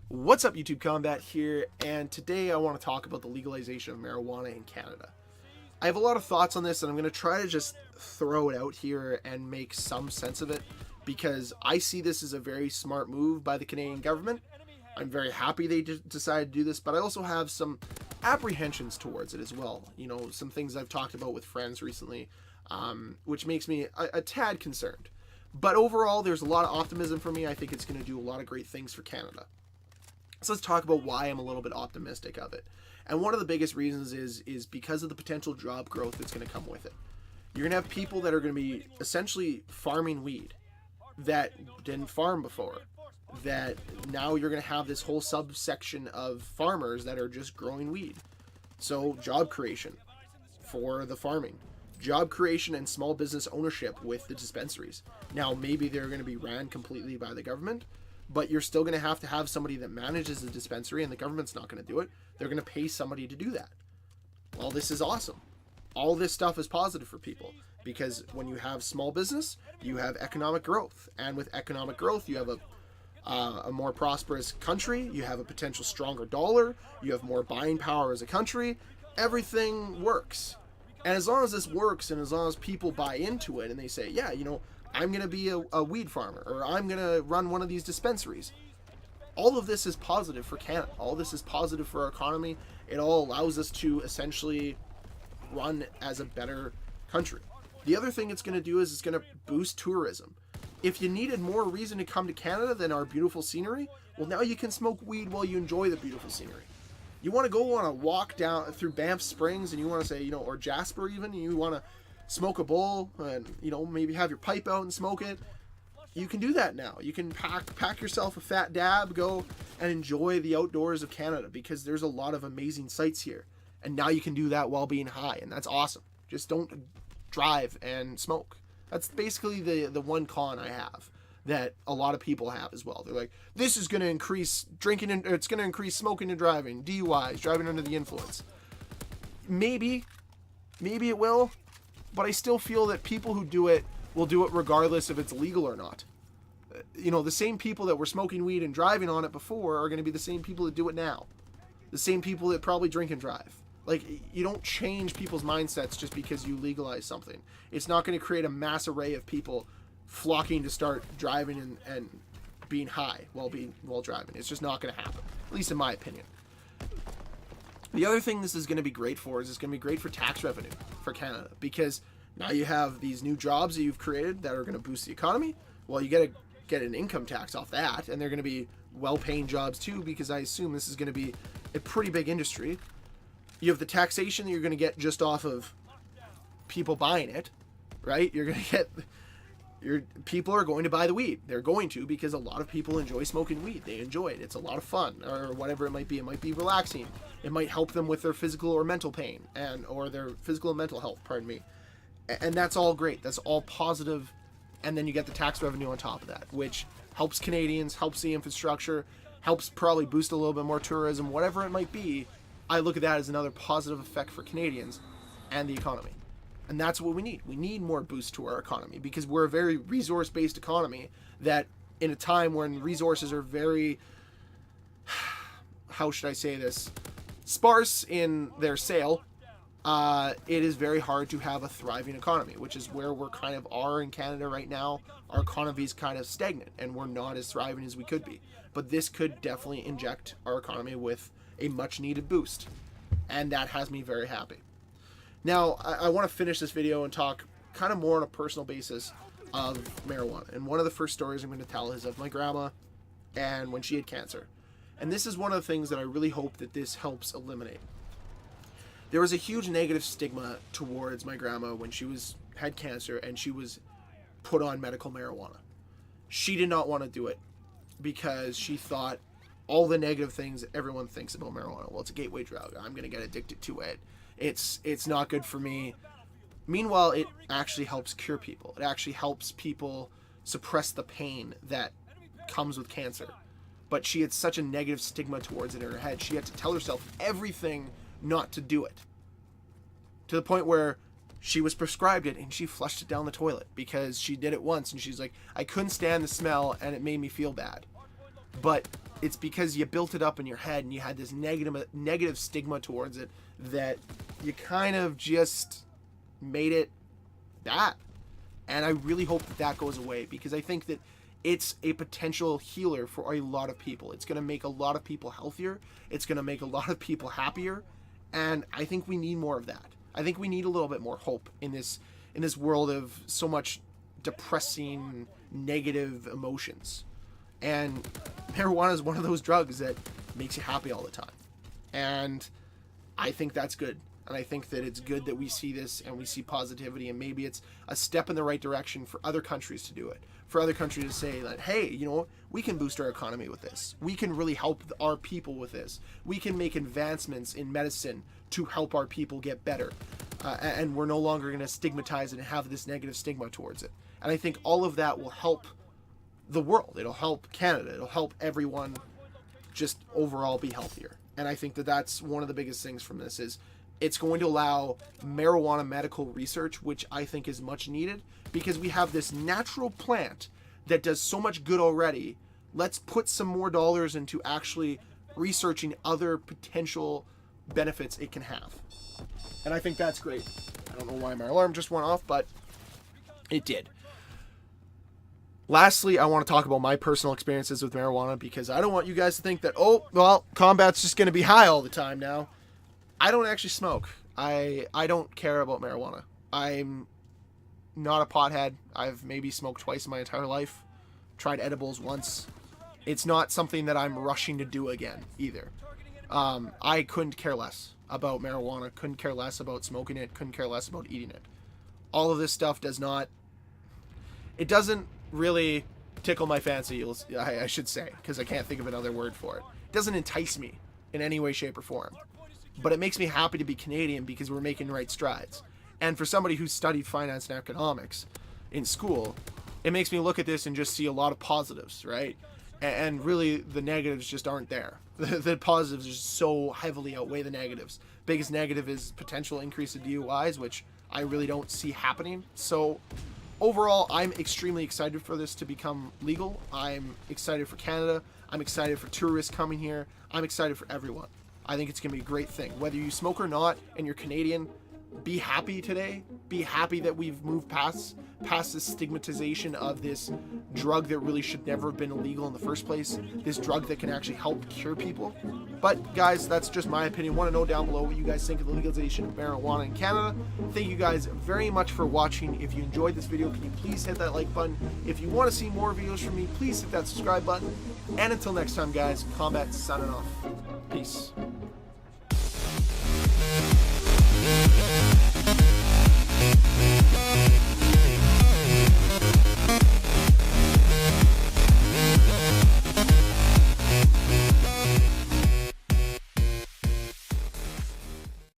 What's up, YouTube Combat here, and today I want to talk about the legalization of marijuana in Canada. I have a lot of thoughts on this, and I'm going to try to just throw it out here and make some sense of it, because I see this as a very smart move by the Canadian government. I'm very happy they decided to do this, but I also have some apprehensions towards it as well. You know, some things I've talked about with friends recently, which makes me a tad concerned. But overall, there's a lot of optimism for me. I think it's going to do a lot of great things for Canada. So let's talk about why I'm a little bit optimistic of it. And one of the biggest reasons is because of the potential job growth that's going to come with it. You're going to have people that are going to be essentially farming weed that didn't farm before. That now you're going to have this whole subsection of farmers that are just growing weed. So job creation for the farming. Job creation and small business ownership with the dispensaries. Now, maybe they're going to be ran completely by the government, but you're still going to have somebody that manages the dispensary, and the government's not going to do it. They're going to pay somebody to do that. Well, this is awesome. All this stuff is positive for people, because when you have small business, you have economic growth, and with economic growth, you have a more prosperous country, you have a potential stronger dollar, you have more buying power as a country. Everything works. And as long as this works, and as long as people buy into it and they say, yeah, you know, I'm going to be a weed farmer, or I'm going to run one of these dispensaries, all of this is positive for Canada. All this is positive for our economy. It all allows us to essentially run as a better country. The other thing it's going to do is it's going to boost tourism. If you needed more reason to come to Canada than our beautiful scenery, well, now you can smoke weed while you enjoy the beautiful scenery. You want to go on a walk down through Banff Springs, and you want to say, you know, or Jasper even, and you want to smoke a bowl and, you know, maybe have your pipe out and smoke it. You can do that now. You can pack yourself a fat dab, go and enjoy the outdoors of Canada, because there's a lot of amazing sights here. And now you can do that while being high, and that's awesome. Just don't drive and smoke. That's basically the one con I have that a lot of people have as well. They're like, this is going to increase drinking, and it's going to increase smoking and driving, DUIs, driving under the influence. Maybe it will, but I still feel that people who do it will do it regardless if it's legal or not. You know, the same people that were smoking weed and driving on it before are going to be the same people that do it now. The same people that probably drink and drive. Like, you don't change people's mindsets just because you legalize something. It's not going to create a mass array of people flocking to start driving and being high while driving. It's just not going to happen, at least in my opinion. The other thing this is going to be great for is it's going to be great for tax revenue for Canada, because now you have these new jobs that you've created that are going to boost the economy. Well, you got to get an income tax off that, and they're going to be well-paying jobs too, because I assume this is going to be a pretty big industry. You have the taxation that you're going to get just off of people buying it, right? You're going to get... people are going to buy the weed. They're going to, because a lot of people enjoy smoking weed. They enjoy it. It's a lot of fun, or whatever it might be. It might be relaxing. It might help them with their physical or mental pain, or their physical and mental health, pardon me. And that's all great. That's all positive. And then you get the tax revenue on top of that, which helps Canadians, helps the infrastructure, helps probably boost a little bit more tourism, whatever it might be. I look at that as another positive effect for Canadians and the economy. And that's what we need. We need more boost to our economy, because we're a very resource-based economy that, in a time when resources are very, how should I say this, sparse in their sale, it is very hard to have a thriving economy, which is where we're kind of are in Canada right now. Our economy is kind of stagnant, and we're not as thriving as we could be. But this could definitely inject our economy with a much-needed boost, and that has me very happy. Now, I want to finish this video and talk kind of more on a personal basis of marijuana. And one of the first stories I'm going to tell is of my grandma and when she had cancer. And this is one of the things that I really hope that this helps eliminate. There was a huge negative stigma towards my grandma when she had cancer and she was put on medical marijuana. She did not want to do it because she thought all the negative things that everyone thinks about marijuana. Well, it's a gateway drug. I'm going to get addicted to it. It's not good for me. Meanwhile, it actually helps cure people. It actually helps people suppress the pain that comes with cancer. But she had such a negative stigma towards it in her head. She had to tell herself everything not to do it. To the point where she was prescribed it and she flushed it down the toilet because she did it once and she's like, I couldn't stand the smell and it made me feel bad. But it's because you built it up in your head and you had this negative stigma towards it that you kind of just made it that. And I really hope that that goes away, because I think that it's a potential healer for a lot of people. It's going to make a lot of people healthier. It's going to make a lot of people happier. And I think we need more of that. I think we need a little bit more hope in this world of so much depressing, negative emotions. And marijuana is one of those drugs that makes you happy all the time. And I think that's good. And I think that it's good that we see this and we see positivity, and maybe it's a step in the right direction for other countries to do it. For other countries to say that, hey, you know, we can boost our economy with this. We can really help our people with this. We can make advancements in medicine to help our people get better. And we're no longer going to stigmatize it and have this negative stigma towards it. And I think all of that will help the world. It'll help Canada. It'll help everyone just overall be healthier. And I think that that's one of the biggest things from this is it's going to allow marijuana medical research, which I think is much needed, because we have this natural plant that does so much good already. Let's put some more dollars into actually researching other potential benefits it can have. And I think that's great. I don't know why my alarm just went off, but it did. Lastly, I want to talk about my personal experiences with marijuana, because I don't want you guys to think that, oh, well, Combat's just going to be high all the time now. I don't actually smoke. I don't care about marijuana. I'm not a pothead. I've maybe smoked twice in my entire life. Tried edibles once. It's not something that I'm rushing to do again either. I couldn't care less about marijuana. Couldn't care less about smoking it. Couldn't care less about eating it. All of this stuff doesn't really tickle my fancy, I should say, because I can't think of another word for it. It doesn't entice me in any way, shape, or form. But it makes me happy to be Canadian because we're making right strides. And for somebody who studied finance and economics in school, it makes me look at this and just see a lot of positives, right? And really, the negatives just aren't there. The positives just so heavily outweigh the negatives. Biggest negative is potential increase of DUIs, which I really don't see happening. So overall, I'm extremely excited for this to become legal. I'm excited for Canada. I'm excited for tourists coming here. I'm excited for everyone. I think it's going to be a great thing. Whether you smoke or not and you're Canadian, be happy today. Be happy that we've moved past this stigmatization of this drug that really should never have been illegal in the first place. This drug that can actually help cure people. But guys, that's just my opinion. Want to know down below what you guys think of the legalization of marijuana in Canada. Thank you guys very much for watching. If you enjoyed this video, can you please hit that like button? If you want to see more videos from me, please hit that subscribe button. And until next time, guys, Combat signing off. Peace.